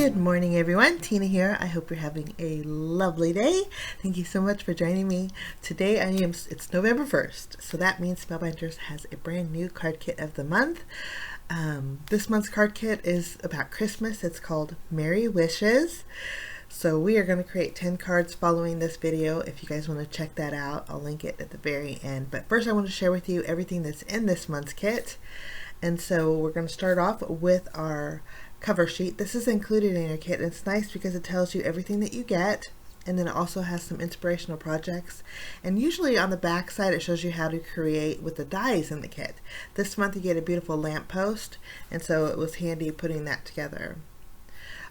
Good morning, everyone. Tina here. I hope you're having a lovely day. Thank you so much for joining me. Today it's November 1st, so that means Spellbinders has a brand new card kit of the month. This month's card kit is about Christmas. It's called Merry Wishes. So we are going to create 10 cards following this video. If you guys want to check that out, I'll link it at the very end. But first I want to share with you everything that's in this month's kit. And so we're going to start off with our cover sheet. This is included in your kit, and it's nice because it tells you everything that you get, and then it also has some inspirational projects, and usually on the back side it shows you how to create with the dies in the kit. This month you get a beautiful lamppost, and so it was handy putting that together.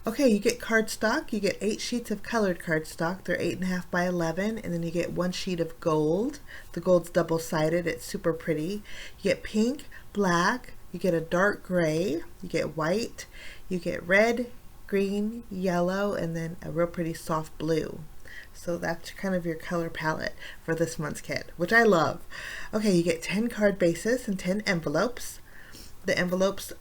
Okay, you get cardstock. You get 8 sheets of colored cardstock. They're 8.5 by 11, and then you get 1 sheet of gold. The gold's double-sided. It's super pretty. You get pink, black, you get a dark gray, you get white, you get red, green, yellow, and then a real pretty soft blue. So that's kind of your color palette for this month's kit, which I love. Okay, you get 10 card bases and 10 envelopes. The envelopes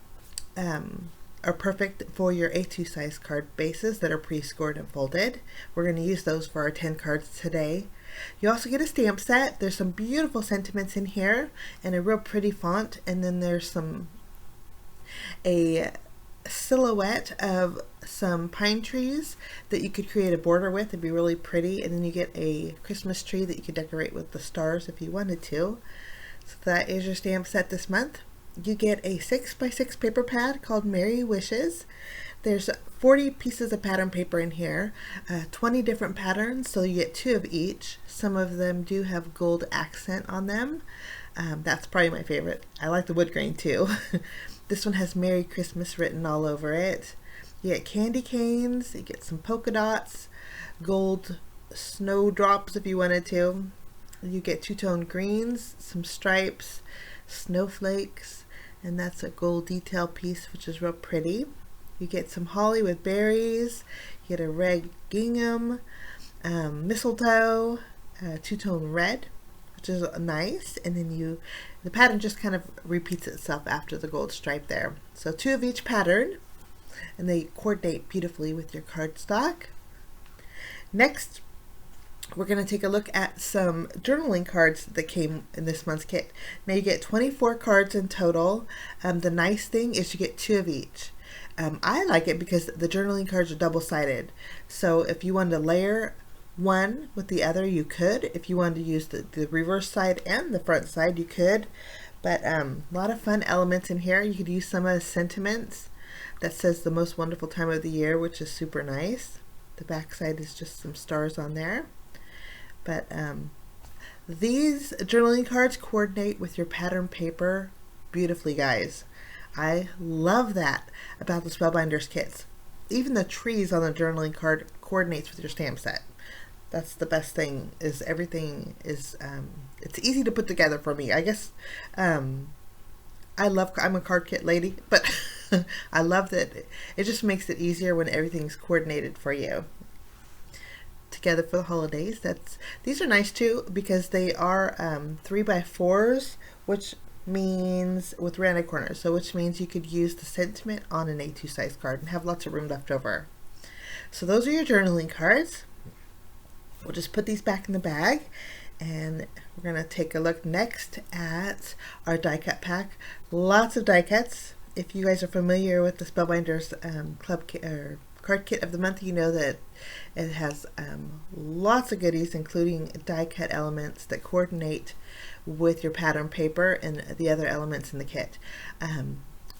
are perfect for your A2 size card bases that are pre-scored and folded. We're going to use those for our 10 cards today. You also get a stamp set. There's some beautiful sentiments in here and a real pretty font, and then there's a silhouette of some pine trees that you could create a border with. It'd be really pretty, and then you get a Christmas tree that you could decorate with the stars if you wanted to. So that is your stamp set this month. You get a 6x6 paper pad called Merry Wishes. There's 40 pieces of pattern paper in here, 20 different patterns, so you get 2 of each. Some of them do have gold accent on them. That's probably my favorite. I like the wood grain too. This one has Merry Christmas written all over it. You get candy canes, you get some polka dots, gold snowdrops if you wanted to. You get two-tone greens, some stripes, snowflakes, and that's a gold detail piece, which is real pretty. You get some holly with berries, you get a red gingham, mistletoe, two-tone red, which is nice, and then the pattern just kind of repeats itself after the gold stripe there. So 2 of each pattern, and they coordinate beautifully with your cardstock. Next, we're going to take a look at some journaling cards that came in this month's kit. Now you get 24 cards in total. The nice thing is you get 2 of each. I like it because the journaling cards are double-sided. So if you wanted to layer one with the other, you could. If you wanted to use the reverse side and the front side, you could. But a lot of fun elements in here. You could use some of the sentiments that says the most wonderful time of the year, which is super nice. The back side is just some stars on there. But these journaling cards coordinate with your pattern paper beautifully, guys. I love that about the Spellbinders kits. Even the trees on the journaling card coordinates with your stamp set. That's the best thing, is everything is, it's easy to put together for me. I guess I'm a card kit lady, but I love that it just makes it easier when everything's coordinated for you. Together for the holidays. These are nice too because they are 3x4s, which means with rounded corners, so which means you could use the sentiment on an A2 size card and have lots of room left over. So those are your journaling cards. We'll just put these back in the bag, and we're going to take a look next at our die cut pack. Lots of die cuts. If you guys are familiar with the Spellbinders card kit of the month, you know that it has lots of goodies, including die cut elements that coordinate with your pattern paper and the other elements in the kit.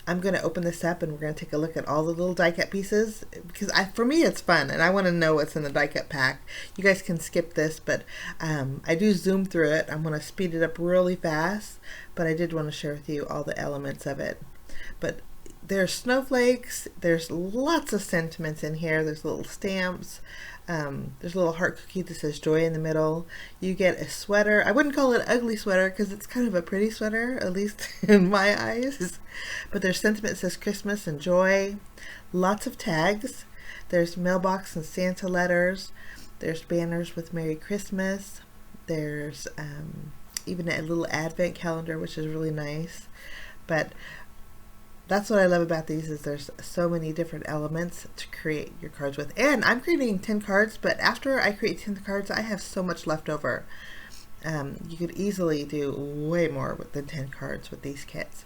I'm going to open this up and we're going to take a look at all the little die cut pieces because for me it's fun and I want to know what's in the die cut pack. You guys can skip this, but I do zoom through it. I'm going to speed it up really fast, but I did want to share with you all the elements of it. But there's snowflakes, there's lots of sentiments in here, there's little stamps, there's a little heart cookie that says joy in the middle. You get a sweater. I wouldn't call it an ugly sweater because it's kind of a pretty sweater, at least in my eyes. But there's sentiment that says Christmas and joy. Lots of tags. There's mailbox and Santa letters. There's banners with Merry Christmas. There's even a little advent calendar, which is really nice. But That's what I love about these, is there's so many different elements to create your cards with. And I'm creating 10 cards, but after I create 10 cards, I have so much left over. You could easily do way more than 10 cards with these kits.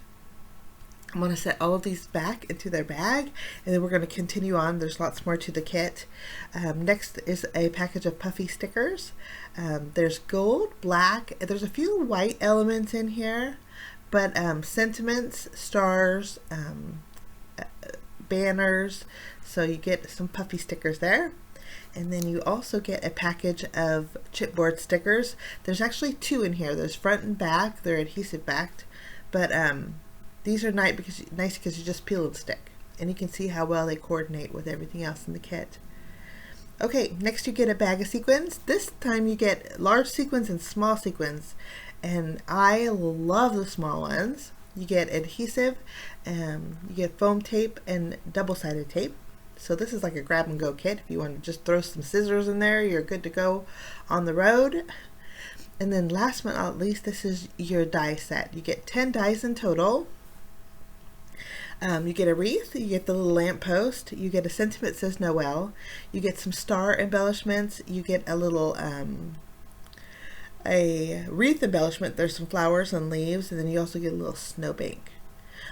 I'm going to set all of these back into their bag, and then we're going to continue on. There's lots more to the kit. Next is a package of Puffy Stickers. There's gold, black, there's a few white elements in here, but sentiments, stars, banners, so you get some Puffy Stickers there. And then you also get a package of Chipboard Stickers. There's actually 2 in here. There's front and back. They're adhesive backed, but these are nice because you just peel and stick, and you can see how well they coordinate with everything else in the kit. Okay, next you get a bag of sequins. This time you get large sequins and small sequins, and I love the small ones. You get adhesive, you get foam tape and double-sided tape. So this is like a grab and go kit. If you want to just throw some scissors in there, you're good to go on the road. And then last but not least, this is your die set. You get 10 dies in total. You get a wreath, you get the little lamp post, you get a sentiment that says Noel, you get some star embellishments, you get a little a wreath embellishment. There's some flowers and leaves, and then you also get a little snowbank.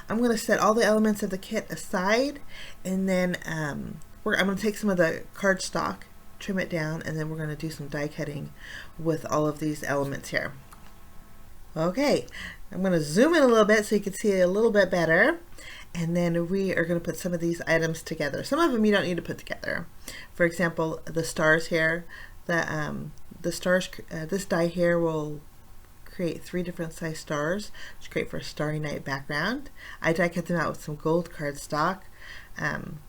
I'm going to set all the elements of the kit aside, and then I'm going to take some of the cardstock, trim it down, and then we're going to do some die cutting with all of these elements here. Okay, I'm going to zoom in a little bit so you can see it a little bit better. And then we are going to put some of these items together. Some of them you don't need to put together. For example, the stars here. The stars. This die here will create 3 different size stars, which is great for a starry night background. I die cut them out with some gold cardstock, and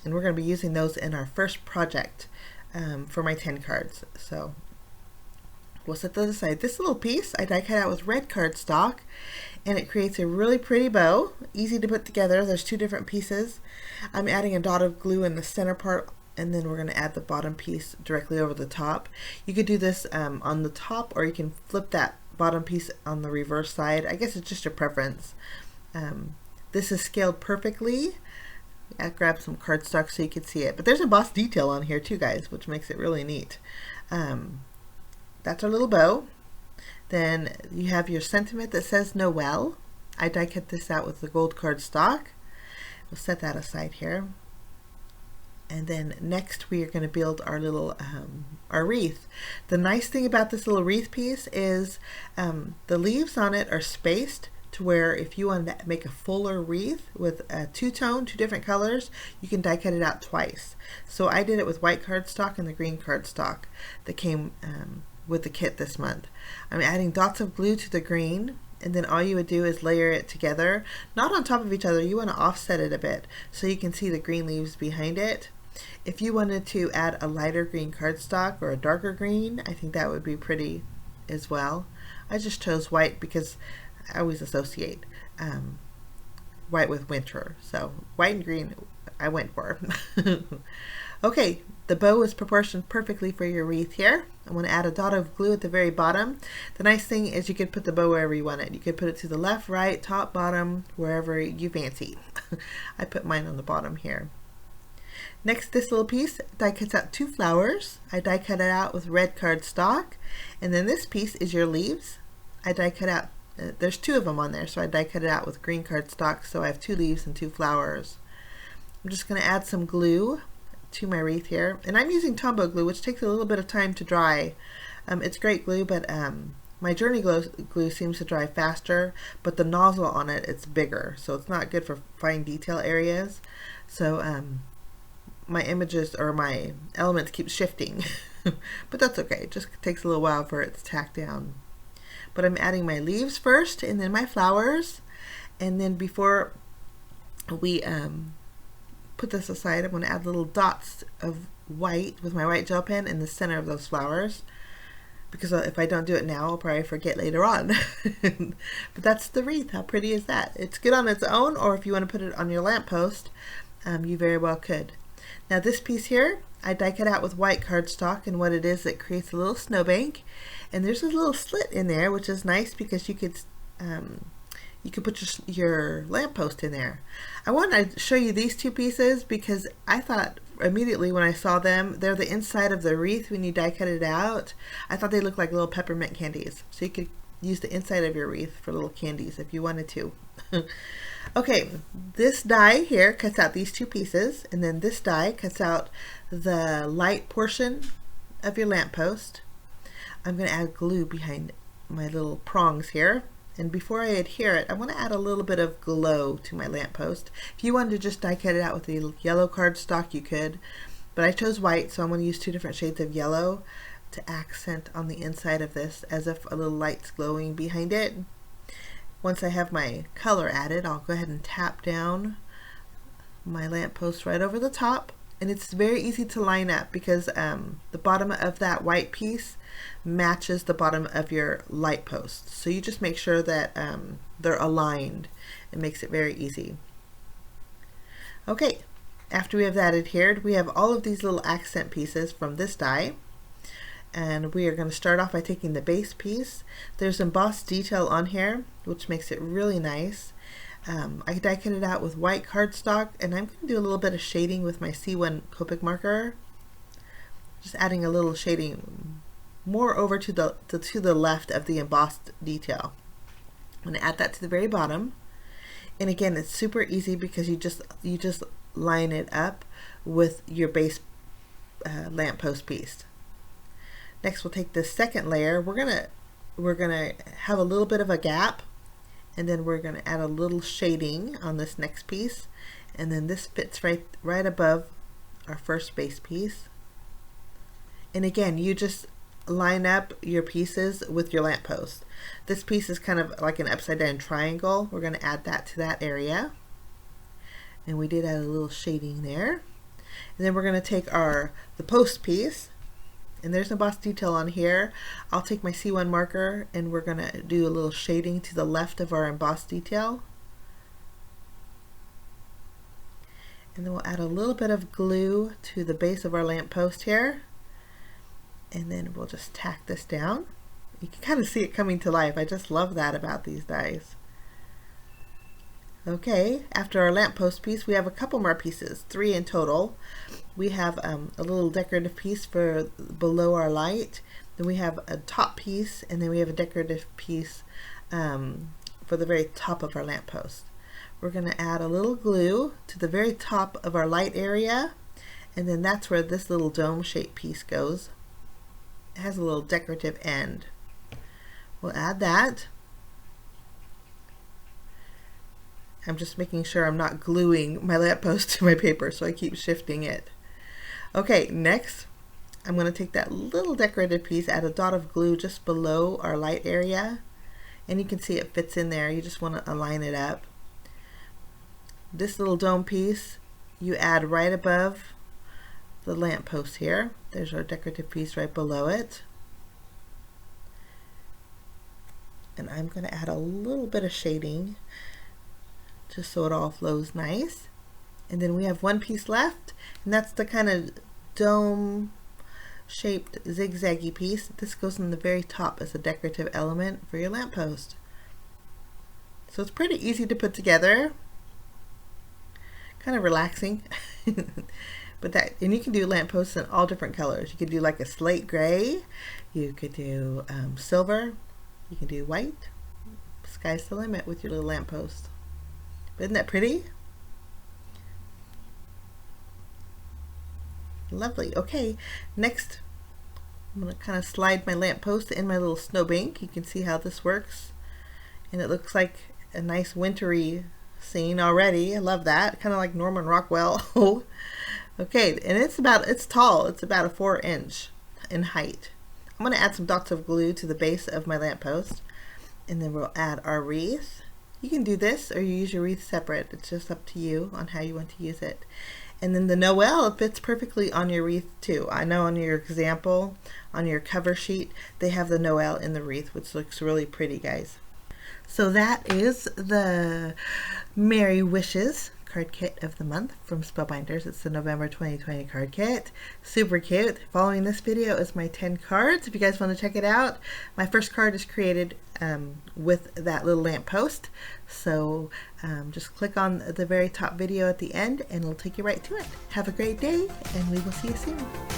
we're going to be using those in our first project for my 10 cards. So we'll set those aside. This little piece I die cut out with red cardstock, and it creates a really pretty bow, easy to put together. There's 2 different pieces. I'm adding a dot of glue in the center part, and then we're going to add the bottom piece directly over the top. You could do this on the top, or you can flip that bottom piece on the reverse side. I guess it's just your preference. This is scaled perfectly. I grabbed some cardstock so you can see it, but there's a embossed detail on here too, guys, which makes it really neat. That's our little bow. Then you have your sentiment that says Noel. I die cut this out with the gold cardstock. We'll set that aside here. And then next we are going to build our little our wreath. The nice thing about this little wreath piece is the leaves on it are spaced to where if you want to make a fuller wreath with a 2-tone, 2 different colors, you can die cut it out twice. So I did it with white cardstock and the green cardstock that came with the kit this month. I'm adding dots of glue to the green, and then all you would do is layer it together, not on top of each other. You want to offset it a bit so you can see the green leaves behind it. If you wanted to add a lighter green cardstock or a darker green, I think that would be pretty as well. I just chose white because I always associate white with winter, so white and green I went for. Okay, the bow is proportioned perfectly for your wreath here. I'm going to add a dot of glue at the very bottom. The nice thing is you could put the bow wherever you want it. You could put it to the left, right, top, bottom, wherever you fancy. I put mine on the bottom here. Next, this little piece die cuts out 2 flowers. I die cut it out with red cardstock. And then this piece is your leaves. I die cut out, there's 2 of them on there, so I die cut it out with green cardstock, so I have 2 leaves and 2 flowers. I'm just going to add some glue to my wreath here, and I'm using Tombow glue, which takes a little bit of time to dry. It's great glue, but my Journey glue seems to dry faster, but the nozzle on it, it's bigger, so it's not good for fine detail areas. So my images or my elements keep shifting, but that's okay. It just takes a little while for it to tack down. But I'm adding my leaves first, and then my flowers, and then before we put this aside, I'm going to add little dots of white with my white gel pen in the center of those flowers, because if I don't do it now, I'll probably forget later on. But that's the wreath. How pretty is that? It's good on its own, or if you want to put it on your lamppost, you very well could. Now this piece here, I die cut out with white cardstock, and what it is, it creates a little snowbank, and there's a little slit in there, which is nice because you could you could put your lamppost in there. I want to show you these two pieces because I thought immediately when I saw them, they're the inside of the wreath when you die cut it out. I thought they looked like little peppermint candies. So you could use the inside of your wreath for little candies if you wanted to. Okay, this die here cuts out these two pieces, and then this die cuts out the light portion of your lamppost. I'm going to add glue behind my little prongs here. And before I adhere it, I want to add a little bit of glow to my lamppost. If you wanted to just die cut it out with a yellow cardstock, you could. But I chose white, so I'm going to use 2 different shades of yellow to accent on the inside of this as if a little light's glowing behind it. Once I have my color added, I'll go ahead and tap down my lamppost right over the top. And it's very easy to line up because the bottom of that white piece matches the bottom of your light post. So you just make sure that they're aligned. It makes it very easy. Okay, after we have that adhered, we have all of these little accent pieces from this die. And we are going to start off by taking the base piece. There's embossed detail on here, which makes it really nice. I die cut it out with white cardstock, and I'm going to do a little bit of shading with my C1 Copic marker. Just adding a little shading more over to the left of the embossed detail. I'm going to add that to the very bottom. And again, it's super easy because you just line it up with your base lamppost piece. Next, we'll take this second layer. We're gonna have a little bit of a gap, and then we're gonna add a little shading on this next piece, and then this fits right above our first base piece. And again, you just line up your pieces with your lamppost. This piece is kind of like an upside down triangle. We're gonna add that to that area, and we did add a little shading there. And then we're gonna take the post piece. And there's embossed detail on here. I'll take my C1 marker and we're going to do a little shading to the left of our embossed detail. And then we'll add a little bit of glue to the base of our lamppost here. And then we'll just tack this down. You can kind of see it coming to life. I just love that about these dies. Okay, after our lamppost piece, we have a couple more pieces, 3 in total. We have a little decorative piece for below our light. Then we have a top piece, and then we have a decorative piece for the very top of our lamppost. We're going to add a little glue to the very top of our light area, and then that's where this little dome-shaped piece goes. It has a little decorative end. We'll add that. I'm just making sure I'm not gluing my lamppost to my paper, so I keep shifting it. Okay, next I'm going to take that little decorative piece, add a dot of glue just below our light area, and you can see it fits in there. You just want to align it up. This little dome piece you add right above the lamppost here. There's our decorative piece right below it. And I'm going to add a little bit of shading just so it all flows nice. And then we have one piece left, and that's the kind of dome shaped zigzaggy piece. This goes in the very top as a decorative element for your lamppost. So it's pretty easy to put together, kind of relaxing. And you can do lampposts in all different colors. You could do like a slate gray, you could do silver, you can do white. Sky's the limit with your little lamppost. Isn't that pretty? Lovely. Okay, next I'm going to kind of slide my lamppost in my little snowbank. You can see how this works, and it looks like a nice wintry scene already. I love that, kind of like Norman Rockwell. Okay, and it's tall. It's about a 4-inch in height. I'm going to add some dots of glue to the base of my lamppost, and then we'll add our wreath. You can do this or you use your wreath separate. It's just up to you on how you want to use it. And then the Noel fits perfectly on your wreath too. I know on your example, on your cover sheet, they have the Noel in the wreath, which looks really pretty, guys. So that is the Merry Wishes card kit of the month from Spellbinders. It's the November 2020 card kit. Super cute. Following this video is my 10 cards. If you guys want to check it out, my first card is created with that little lamp post. So just click on the very top video at the end and it'll take you right to it. Have a great day and we will see you soon.